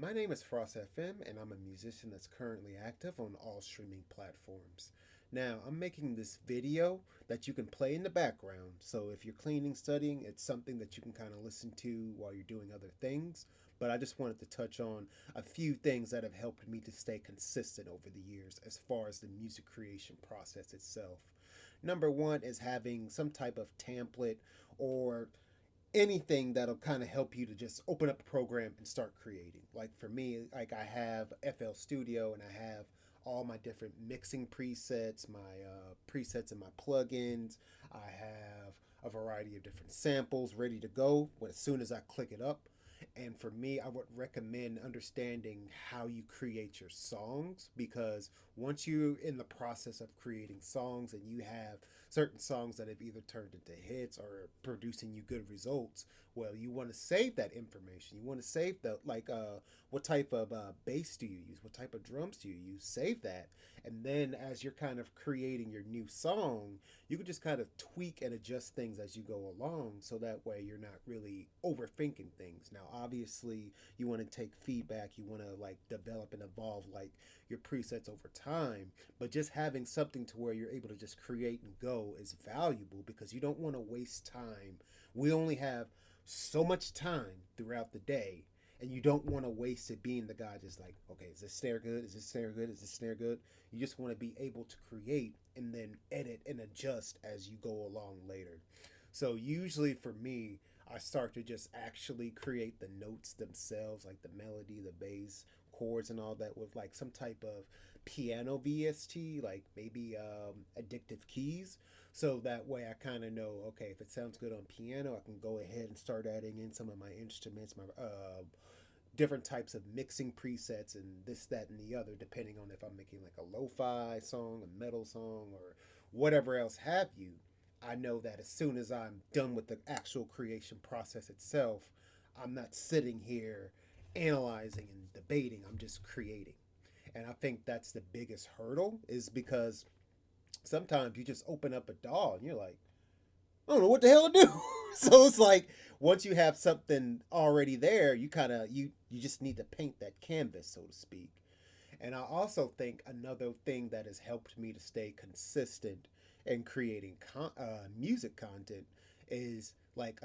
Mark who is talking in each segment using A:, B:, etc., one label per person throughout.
A: My name is Frost FM, and I'm a musician that's currently active on all streaming platforms. Now, I'm making this video that you can play in the background, so if you're cleaning, studying, it's something that you can kind of listen to while you're doing other things. But I just wanted to touch on a few things that have helped me to stay consistent over the years as far as the music creation process itself. Number one is having some type of template or anything that'll kind of help you to just open up a program and start creating. Like for me, like I have FL Studio and I have all my different mixing presets, my presets and my plugins. I have a variety of different samples ready to go as soon as I click it up. And for me, I would recommend understanding how you create your songs, because once you're in the process of creating songs and you have certain songs that have either turned into hits or producing you good results, well, you want to save that information. You want to save the, like, what type of bass do you use? What type of drums do you use? Save that. And then as you're kind of creating your new song, you can just kind of tweak and adjust things as you go along, so that way you're not really overthinking things. Now, obviously, you want to take feedback, you want to like develop and evolve like your presets over time, but just having something to where you're able to just create and go is valuable, because you don't want to waste time. We only have so much time throughout the day, and you don't want to waste it being the guy just like, okay, is this snare good? Is this snare good? Is this snare good? You just want to be able to create and then edit and adjust as you go along later. So usually for me, I start to just actually create the notes themselves, like the melody, the bass, chords, and all that with like some type of piano VST, like maybe addictive keys. So that way I kind of know, okay, if it sounds good on piano, I can go ahead and start adding in some of my instruments, my different types of mixing presets and this, that, and the other, depending on if I'm making like a lo-fi song, a metal song, or whatever else have you. I know that as soon as I'm done with the actual creation process itself, I'm not sitting here analyzing and debating, I'm just creating. And I think that's the biggest hurdle, is because sometimes you just open up a DAW and you're like, I don't know what the hell to do. So it's like once you have something already there, you kind of you just need to paint that canvas, so to speak. And I also think another thing that has helped me to stay consistent in creating music content is like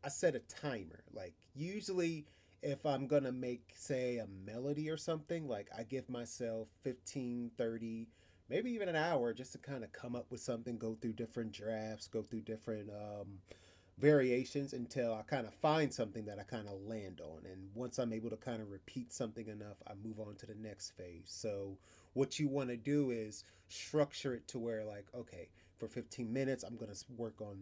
A: I set a timer. Like usually if I'm gonna make, say, a melody or something, like I give myself 15, 30, maybe even an hour just to kind of come up with something, go through different drafts, go through different variations until I kind of find something that I kind of land on. And once I'm able to kind of repeat something enough, I move on to the next phase. So, what you want to do is structure it to where, like, okay, for 15 minutes, I'm going to work on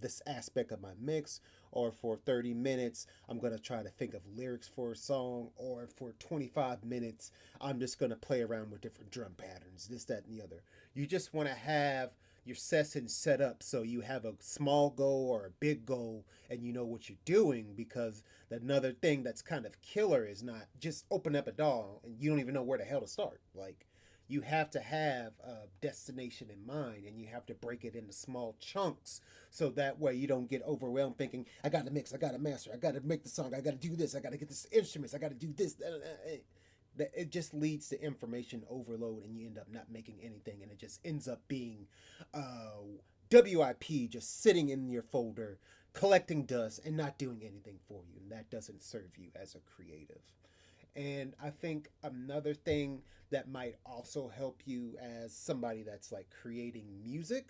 A: this aspect of my mix, or for 30 minutes, I'm going to try to think of lyrics for a song, or for 25 minutes, I'm just going to play around with different drum patterns, this, that, and the other. You just want to have your session set up so you have a small goal or a big goal and you know what you're doing, because another thing that's kind of killer is not just open up a DAW and you don't even know where the hell to start. Like, you have to have a destination in mind, and you have to break it into small chunks, so that way you don't get overwhelmed thinking, I gotta mix, I gotta master, I gotta make the song, I gotta do this, I gotta get this instruments, I gotta do this. That it just leads to information overload, and you end up not making anything, and it just ends up being WIP, just sitting in your folder collecting dust and not doing anything for you, and that doesn't serve you as a creative. And I think another thing that might also help you as somebody that's like creating music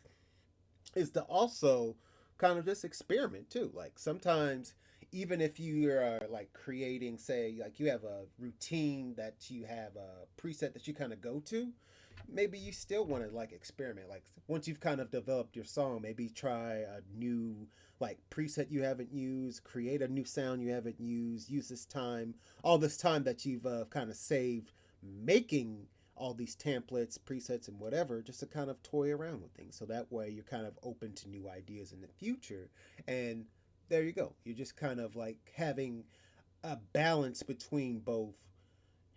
A: is to also kind of just experiment too. Like sometimes, even if you are like creating, say, like you have a routine that you have a preset that you kind of go to, maybe you still want to like experiment. Like once you've kind of developed your song, maybe try a new like preset you haven't used, create a new sound you haven't used, use this time, all this time that you've kind of saved making all these templates, presets, and whatever, just to kind of toy around with things. So that way you're kind of open to new ideas in the future. And there you go. You're just kind of like having a balance between both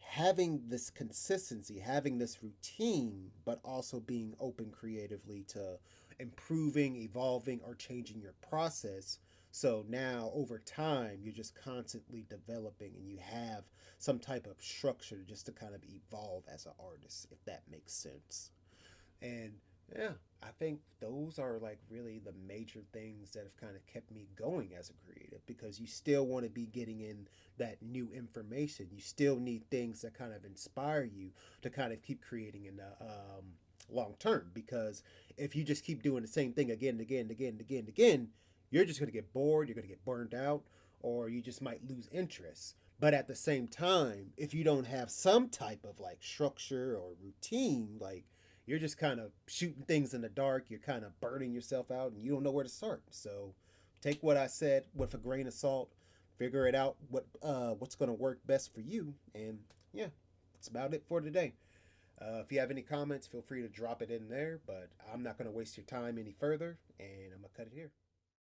A: having this consistency, having this routine, but also being open creatively to improving, evolving, or changing your process, So now over time, you're just constantly developing and you have some type of structure just to kind of evolve as an artist, if that makes sense. And yeah, I think those are like really the major things that have kind of kept me going as a creative, because you still want to be getting in that new information. You still need things that kind of inspire you to kind of keep creating in the long term. Because if you just keep doing the same thing again and again and again and again and again, you're just going to get bored, you're going to get burned out, or you just might lose interest. But at the same time, if you don't have some type of like structure or routine, like you're just kind of shooting things in the dark, you're kind of burning yourself out and you don't know where to start. So take what I said with a grain of salt, figure it out what's going to work best for you, and yeah, that's about it for today. If you have any comments, feel free to drop it in there, but I'm not going to waste your time any further, and I'm going to cut it here.